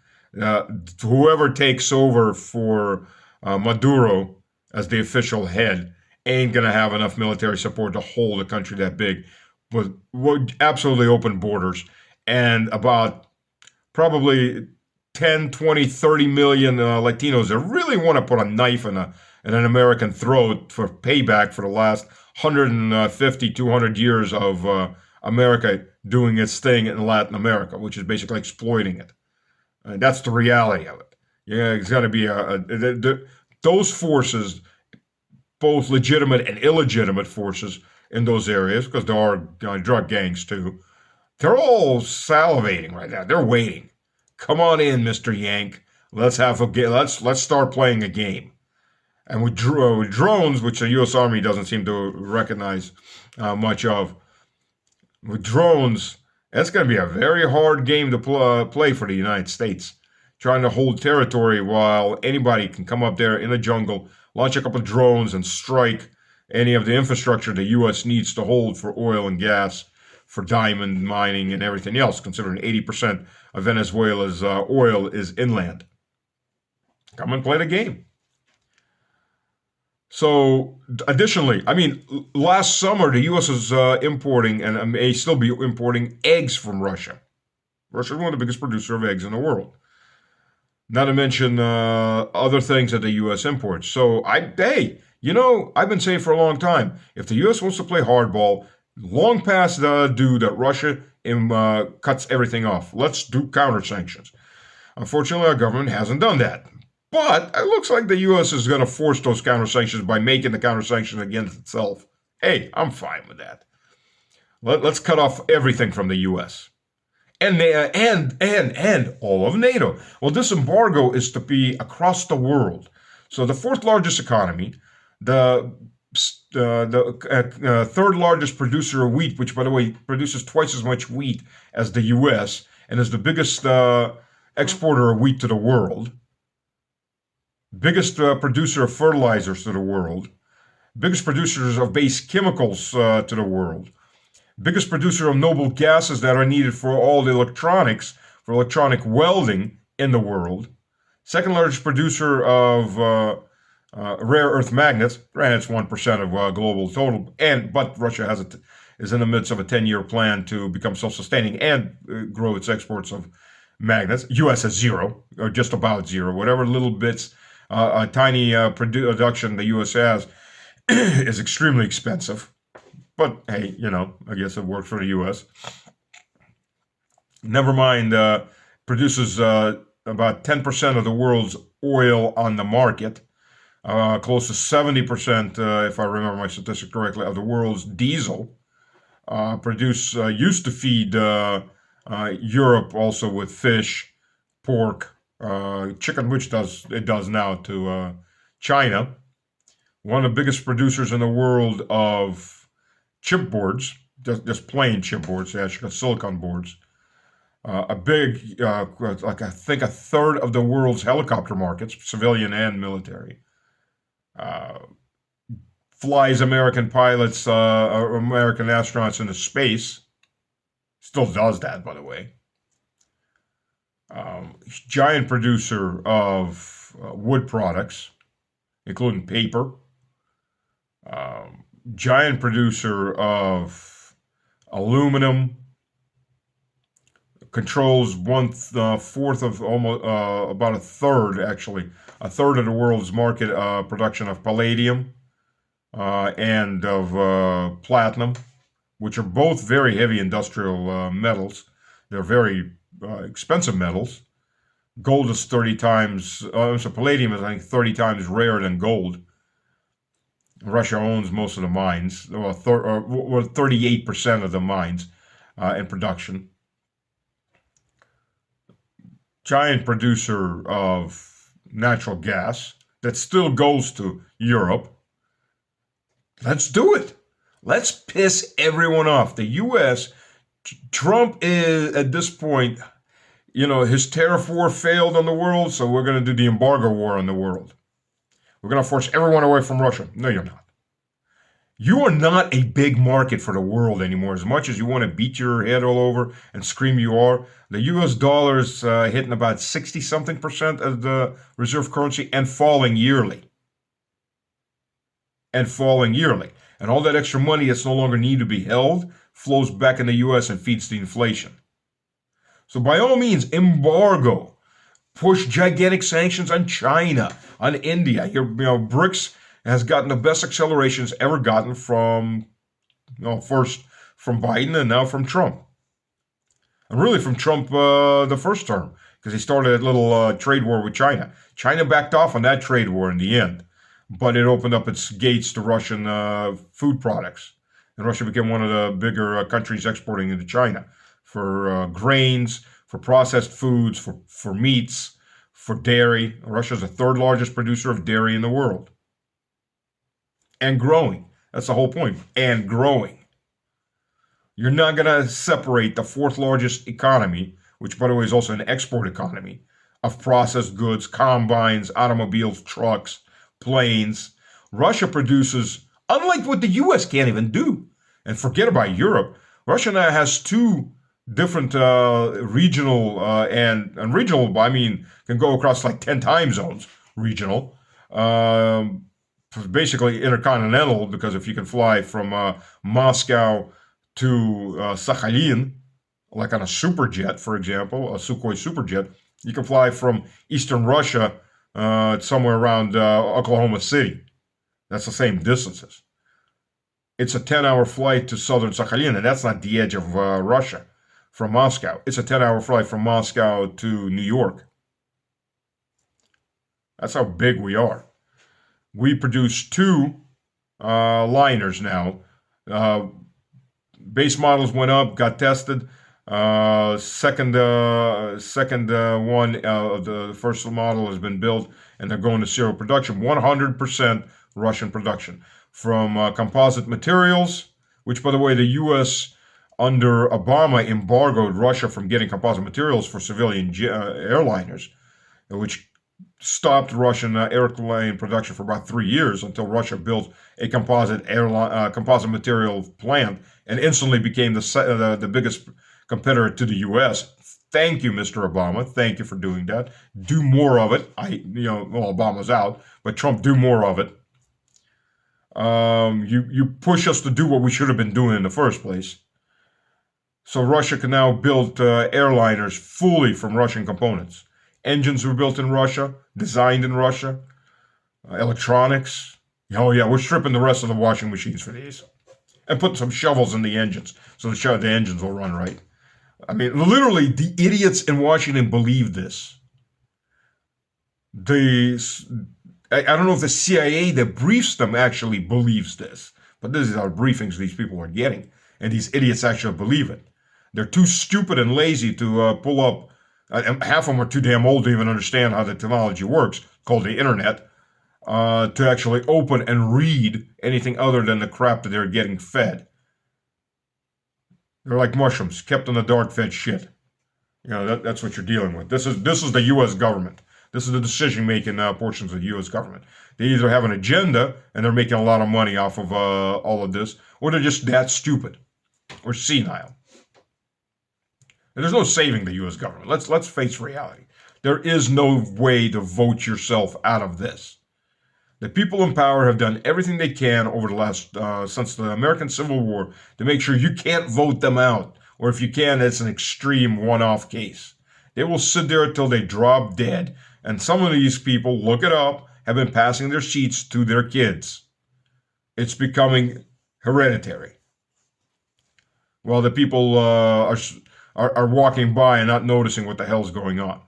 whoever takes over for Maduro as the official head ain't going to have enough military support to hold a country that big with absolutely open borders and about probably 10, 20, 30 million Latinos that really want to put a knife in an American throat for payback for the last 150, 200 years of America doing its thing in Latin America, which is basically exploiting it. And that's the reality of it. Yeah, it's going to be those forces, both legitimate and illegitimate forces in those areas, because there are drug gangs too. They're all salivating right now. They're waiting. Come on in, Mr. Yank. Let's have a game. Let's start playing a game. And with drones, which the U.S. Army doesn't seem to recognize much of, with drones, that's going to be a very hard game to play for the United States. Trying to hold territory while anybody can come up there in the jungle, launch a couple of drones, and strike any of the infrastructure the U.S. needs to hold for oil and gas, for diamond mining and everything else, considering 80% of Venezuela's oil is inland. Come and play the game. So, additionally, I mean, last summer the U.S. was importing and may still be importing eggs from Russia. Russia is one of the biggest producers of eggs in the world. Not to mention other things that the U.S. imports. So, hey, I've been saying for a long time, if the U.S. wants to play hardball, long past due that Russia cuts everything off. Let's do counter sanctions. Unfortunately, our government hasn't done that. But it looks like the U.S. is going to force those counter sanctions by making the counter sanctions against itself. Hey, I'm fine with that. Let's cut off everything from the U.S. and all of NATO. Well, this embargo is to be across the world. So the fourth largest economy, the third largest producer of wheat, which by the way produces twice as much wheat as the U.S. and is the biggest exporter of wheat to the world, biggest producer of fertilizers to the world, biggest producers of base chemicals to the world, biggest producer of noble gases that are needed for all the electronics, for electronic welding in the world, second largest producer of rare earth magnets. Granted, it's 1% of global total, but Russia is in the midst of a 10-year plan to become self-sustaining and grow its exports of magnets. U.S. has zero, or just about zero, whatever little bits, a tiny production the U.S. has is extremely expensive. But hey, I guess it worked for the U.S. Never mind, produces about 10% of the world's oil on the market, close to 70%, if I remember my statistics correctly, of the world's diesel. Used to feed Europe also with fish, pork, chicken, which it does now to China. One of the biggest producers in the world of chipboards, just plain chipboards, actually silicon boards. Like I think a third of the world's helicopter markets, civilian and military. Flies American pilots, or American astronauts into space. Still does that, by the way. Giant producer of wood products, including paper. Giant producer of aluminum. Controls one-fourth of almost about a third, actually, a third of the world's market production of palladium and of platinum, which are both very heavy industrial metals. They're very expensive metals. Gold is 30 times, so palladium is, I think, 30 times rarer than gold. Russia owns most of the mines, or 38% of the mines in production. Giant producer of natural gas that still goes to Europe. Let's do it. Let's piss everyone off. The U.S., Trump is, at this point, his tariff war failed on the world, so we're going to do the embargo war on the world. We're going to force everyone away from Russia. No, you're not. You are not a big market for the world anymore. As much as you want to beat your head all over and scream you are, the U.S. dollar is hitting about 60-something% of the reserve currency and falling yearly. And all that extra money that's no longer needed to be held flows back in the U.S. and feeds the inflation. So by all means, embargo. Push gigantic sanctions on China, on India. BRICS has gotten the best acceleration it's ever gotten from, first from Biden and now from Trump. And really from Trump the first term, because he started a little trade war with China. China backed off on that trade war in the end, but it opened up its gates to Russian food products. And Russia became one of the bigger countries exporting into China for grains, for processed foods, for meats, for dairy. Russia is the third largest producer of dairy in the world. And growing. That's the whole point. And growing. You're not going to separate the fourth largest economy, which by the way is also an export economy, of processed goods, combines, automobiles, trucks, planes. Russia produces, unlike what the U.S. can't even do. And forget about Europe. Russia now has two different regional, and regional, I mean, can go across like 10 time zones. regional. Um, Basically intercontinental, because if you can fly from Moscow to Sakhalin, like on a superjet, for example, a Sukhoi superjet, you can fly from eastern Russia somewhere around Oklahoma City. That's the same distances. It's a 10-hour flight to southern Sakhalin, and that's not the edge of Russia from Moscow. It's a 10-hour flight from Moscow to New York. That's how big we are. We produce two liners now. Uh, Base models went up, got tested. Second one, the first model has been built, and they're going to serial production. 100% Russian production from composite materials, which, by the way, the U.S. under Obama embargoed Russia from getting composite materials for civilian airliners, which stopped Russian airplane production for about 3 years until Russia built a composite material plant and instantly became the biggest competitor to the U.S. Thank you, Mr. Obama. Thank you for doing that. Do more of it. Well, Obama's out, but Trump, do more of it. You push us to do what we should have been doing in the first place. So Russia can now build airliners fully from Russian components. Engines were built in Russia, designed in Russia, electronics. Oh yeah, we're stripping the rest of the washing machines for these, and putting some shovels in the engines so the engines will run right. I mean, literally, the idiots in Washington believe this. I don't know if the CIA that briefs them actually believes this, but this is our briefings these people are getting, and these idiots actually believe it. They're too stupid and lazy to pull up. Half of them are too damn old to even understand how the technology works, called the internet, to actually open and read anything other than the crap that they're getting fed. They're like mushrooms, kept in the dark, fed shit. That's what you're dealing with. This is the U.S. government. This is the decision-making portions of the U.S. government. They either have an agenda and they're making a lot of money off of all of this, or they're just that stupid or senile. And there's no saving the U.S. government. Let's face reality. There is no way to vote yourself out of this. The people in power have done everything they can over the last since the American Civil War to make sure you can't vote them out, or if you can, it's an extreme one-off case. They will sit there until they drop dead, and some of these people, look it up, have been passing their seats to their kids. It's becoming hereditary. Well, the people are walking by and not noticing what the hell's going on.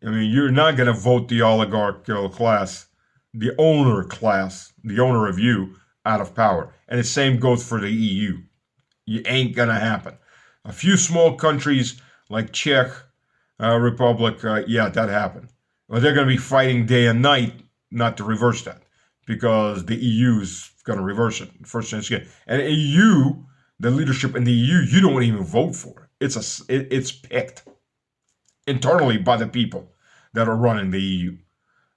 I mean, you're not going to vote the oligarchical class, the owner of you, out of power. And the same goes for the EU. It ain't going to happen. A few small countries like Czech Republic, yeah, that happened. But they're going to be fighting day and night not to reverse that, because the EU's going to reverse it first chance again. And EU, the leadership in the EU, you don't even vote for. It's picked internally by the people that are running the EU.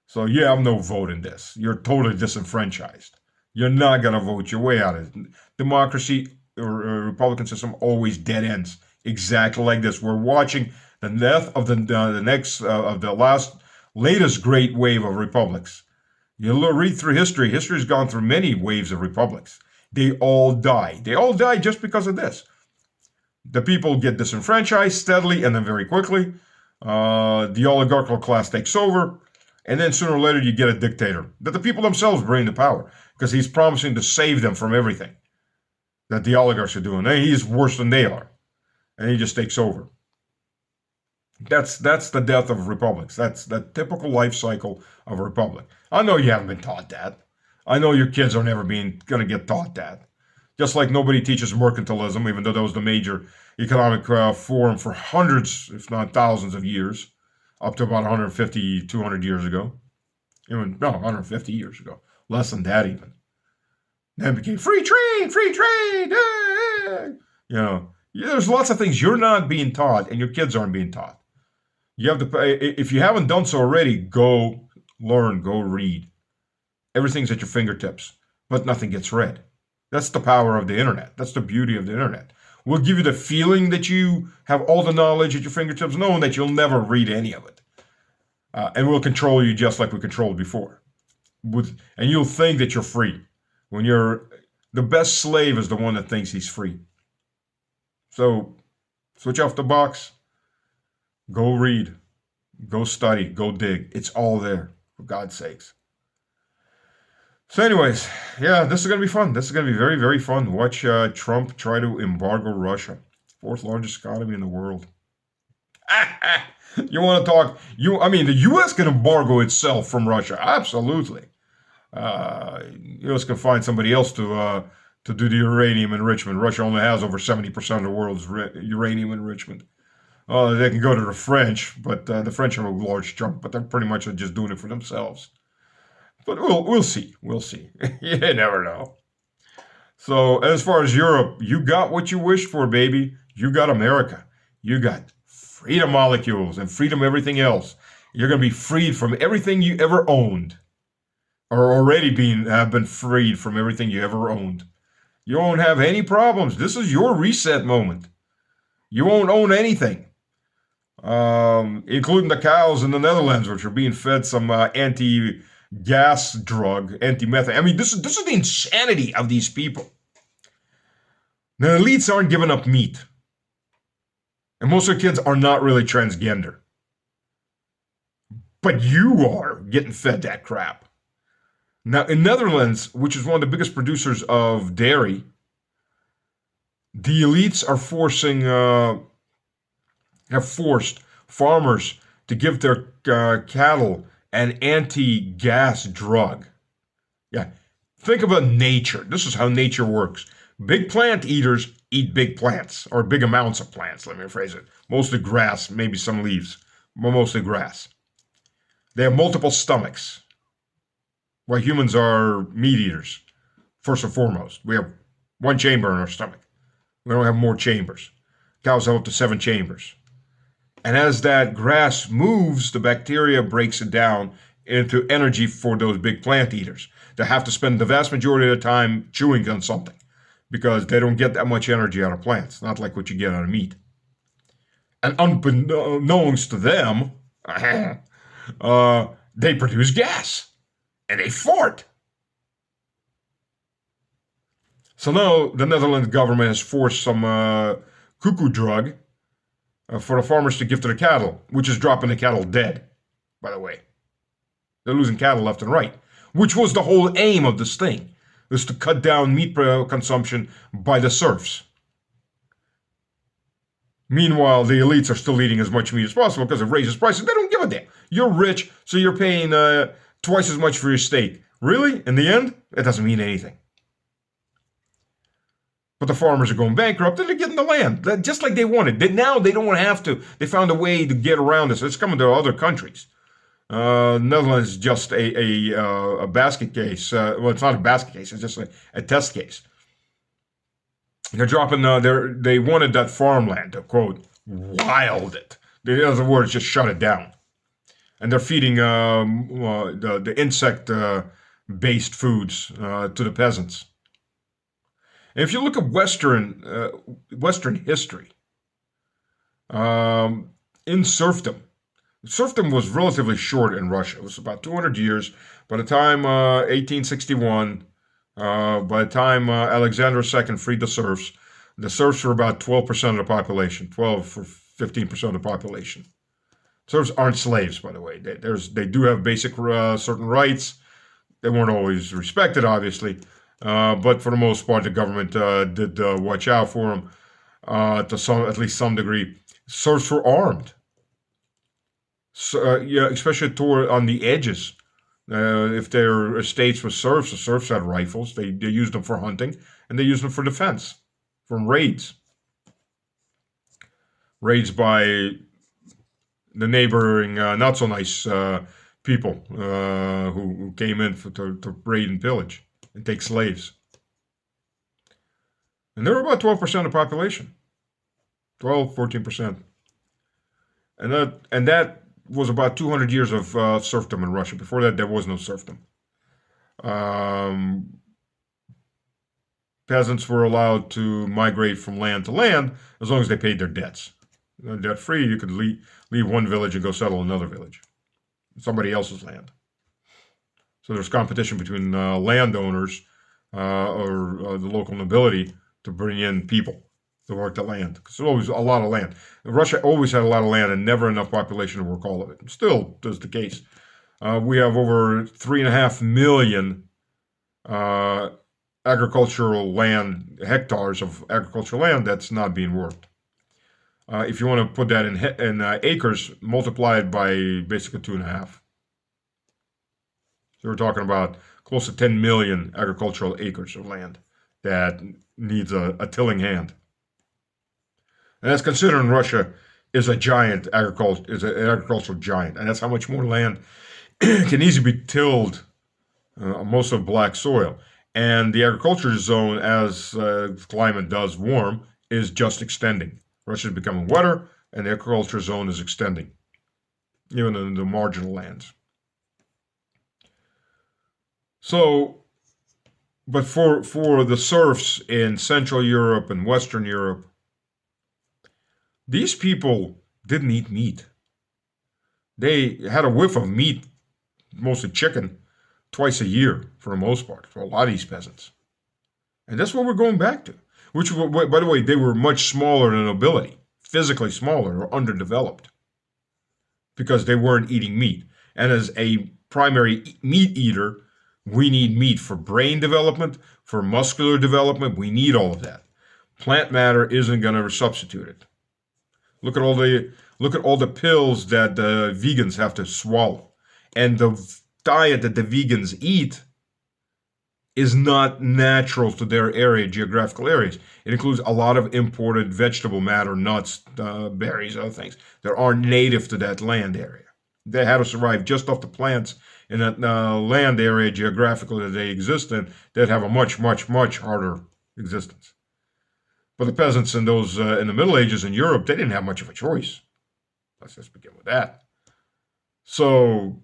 So you have no vote in this. You're totally disenfranchised. You're not going to vote your way out of it. Democracy or Republican system always dead ends exactly like this. We're watching the death of the latest great wave of republics. You read through history. History's gone through many waves of republics. They all die. They all die just because of this. The people get disenfranchised steadily and then very quickly. The oligarchical class takes over, and then sooner or later you get a dictator that the people themselves bring to power, because he's promising to save them from everything that the oligarchs are doing. And he's worse than they are, and he just takes over. That's the death of republics. That's the typical life cycle of a republic. I know you haven't been taught that. I know your kids are never going to get taught that. Just like nobody teaches mercantilism, even though that was the major economic forum for hundreds, if not thousands of years, up to about 150, 200 years ago. 150 years ago. Less than that even. Then it became free trade, free trade. There's lots of things you're not being taught and your kids aren't being taught. You have to, if you haven't done so already, go learn, go read. Everything's at your fingertips, but nothing gets read. That's the power of the internet. That's the beauty of the internet. We'll give you the feeling that you have all the knowledge at your fingertips, knowing that you'll never read any of it. and we'll control you just like we controlled before. And you'll think that you're free. When you're the best slave is the one that thinks he's free. So switch off the box, go read, go study, go dig. It's all there, for God's sakes. So, anyways, yeah, this is going to be fun. This is going to be very, very fun. Watch Trump try to embargo Russia, fourth largest economy in the world. You want to talk? The U.S. can embargo itself from Russia. Absolutely. U.S. can find somebody else to do the uranium enrichment. Russia only has over 70% of the world's uranium enrichment. They can go to the French, but the French have a large chunk, but they're pretty much just doing it for themselves. But we'll see. We'll see. You never know. So as far as Europe, you got what you wished for, baby. You got America. You got freedom molecules and freedom everything else. You're going to be freed from everything you ever owned, or already have been freed from everything you ever owned. You won't have any problems. This is your reset moment. You won't own anything, including the cows in the Netherlands, which are being fed some anti-gas drug, anti-methane. I mean, this is the insanity of these people. The elites aren't giving up meat. And most of the kids are not really transgender. But you are getting fed that crap. Now, in Netherlands, which is one of the biggest producers of dairy, the elites have forced farmers to give their cattle an anti-gas drug. Yeah, think about nature. This is how nature works. Big plant eaters eat big plants, or big amounts of plants, let me rephrase it. Mostly grass, maybe some leaves, but mostly grass. They have multiple stomachs, while humans are meat eaters, first and foremost. We have one chamber in our stomach. We don't have more chambers. Cows have up to 7 chambers. And as that grass moves, the bacteria breaks it down into energy for those big plant eaters. They have to spend the vast majority of the time chewing on something because they don't get that much energy out of plants, not like what you get out of meat. And unbeknownst to them, they produce gas and they fart. So now the Netherlands government has forced some cuckoo drug for the farmers to give to the cattle, which is dropping the cattle dead, by the way. They're losing cattle left and right, which was the whole aim of this thing, was to cut down meat consumption by the serfs. Meanwhile, the elites are still eating as much meat as possible because it raises prices. They don't give a damn. You're rich, so you're paying twice as much for your steak. Really? In the end, it doesn't mean anything. But the farmers are going bankrupt and they're getting the land, just like they wanted. Now they don't have to. They found a way to get around this. It's coming to other countries. Netherlands is just a basket case. Well, it's not a basket case. It's just a test case. They're dropping. They wanted that farmland to, quote, wild it. In other words, just shut it down. And they're feeding the insect-based foods to the peasants. And if you look at Western history, in serfdom was relatively short in Russia. It was about 200 years. By the time 1861, by the time Alexander II freed the serfs were about 12% of the population, 12 or 15% of the population. Serfs aren't slaves, by the way. They do have basic certain rights. They weren't always respected, obviously. But for the most part, the government did watch out for them to at least some degree. Serfs were armed, so, especially on the edges. If their estates were serfs, the serfs had rifles. They used them for hunting, and they used them for defense from raids. Raids by the neighboring not so nice people who came in to raid and pillage and take slaves. And they were about 12% of the population. 12, 14%. And that was about 200 years of serfdom in Russia. Before that, there was no serfdom. Peasants were allowed to migrate from land to land as long as they paid their debts. Debt-free, you could leave one village and go settle another village. somebody else's land. So there's competition between landowners or the local nobility to bring in people to work the land. Because there's always a lot of land. Russia always had a lot of land and never enough population to work all of it. Still is the case. We have over 3.5 million agricultural land, hectares of agricultural land that's not being worked. If you want to put that in acres, multiply it by basically 2.5. So we're talking about close to 10 million agricultural acres of land that needs a tilling hand. And that's considering Russia is an agricultural giant, and that's how much more land can easily be tilled, most of black soil. And the agriculture zone, as climate does warm, is just extending. Russia is becoming wetter, and the agriculture zone is extending, even in the marginal lands. So, but for the serfs in Central Europe and Western Europe, these people didn't eat meat. They had a whiff of meat, mostly chicken, twice a year for the most part, for a lot of these peasants. And that's what we're going back to. Which, by the way, they were much smaller than nobility, physically smaller or underdeveloped, because they weren't eating meat. And as a primary meat eater, we need meat for brain development, for muscular development. We need all of that. Plant matter isn't going to substitute it. Look at all the pills that the vegans have to swallow, and the diet that the vegans eat is not natural to their geographical areas. It includes a lot of imported vegetable matter, nuts, berries, other things that aren't native to that land area. They had to survive just off the plants in that land area geographically that they exist in, that have a much, much, much harder existence. But the peasants in those in the Middle Ages in Europe, they didn't have much of a choice. Let's just begin with that. So,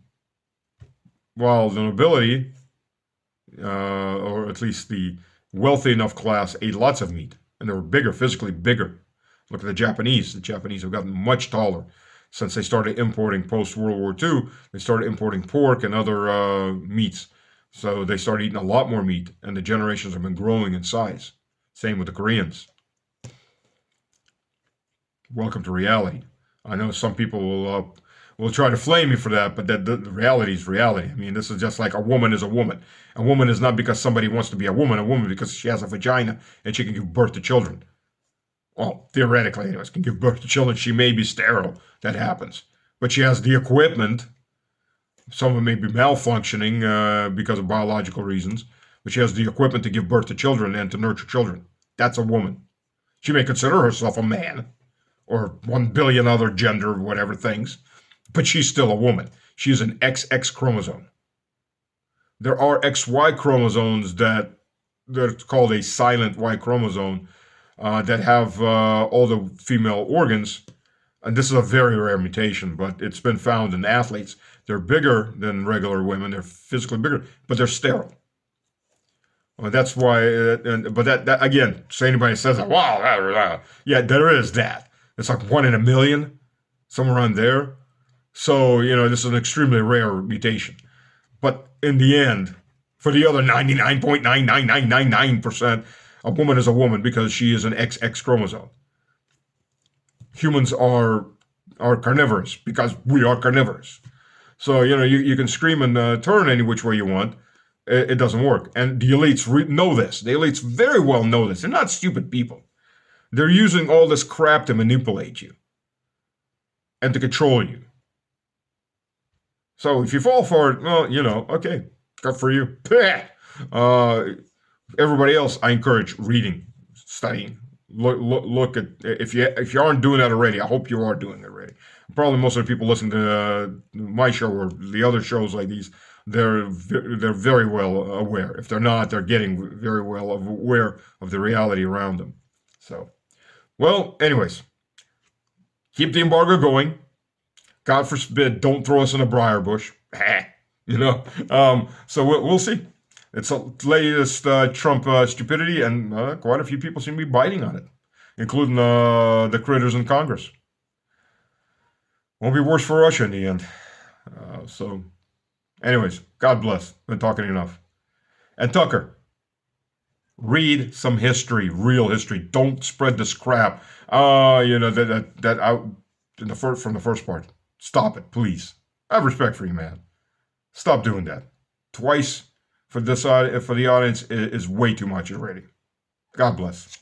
while the nobility, or at least the wealthy enough class, ate lots of meat, and they were bigger, physically bigger. Look at the Japanese. The Japanese have gotten much taller since they started importing post-World War II. They started importing pork and other meats. So they started eating a lot more meat, and the generations have been growing in size. Same with the Koreans. Welcome to reality. I know some people will try to flame me for that, but the reality is reality. I mean, this is just like a woman is a woman. A woman is not because somebody wants to be a woman because she has a vagina and she can give birth to children. Well, theoretically, anyways, can give birth to children. She may be sterile. That happens. But she has the equipment. Someone may be malfunctioning because of biological reasons, but she has the equipment to give birth to children and to nurture children. That's a woman. She may consider herself a man, or 1 billion other gender, whatever things, but she's still a woman. She's an XX chromosome. There are XY chromosomes that they're called a silent Y chromosome that have all the female organs. And this is a very rare mutation, but it's been found in athletes. They're bigger than regular women. They're physically bigger, but they're sterile. That's why, but that again, so anybody says, wow, yeah, there is that. It's like 1 in a million, somewhere around there. So, this is an extremely rare mutation. But in the end, for the other 99.99999%, a woman is a woman because she is an XX chromosome. Humans are carnivorous because we are carnivorous. So, you can scream and turn any which way you want. It doesn't work. And the elites know this. The elites very well know this. They're not stupid people. They're using all this crap to manipulate you and to control you. So if you fall for it, well, okay, good for you. Everybody else, I encourage reading, studying. Look at if you aren't doing that already. I hope you are doing it already. Probably most of the people listening to my show or the other shows like these, they're very well aware. If they're not, they're getting very well aware of the reality around them. So, well, anyways, keep the embargo going. God forbid, don't throw us in a briar bush. So we'll see. It's the latest Trump stupidity, and quite a few people seem to be biting on it, including the critters in Congress. Won't be worse for Russia in the end. So, anyways, God bless. Been talking enough. And Tucker, read some history, real history. Don't spread this crap. That out in the first from the first part. Stop it, please. I have respect for you, man. Stop doing that. Twice for the audience is way too much already. God bless.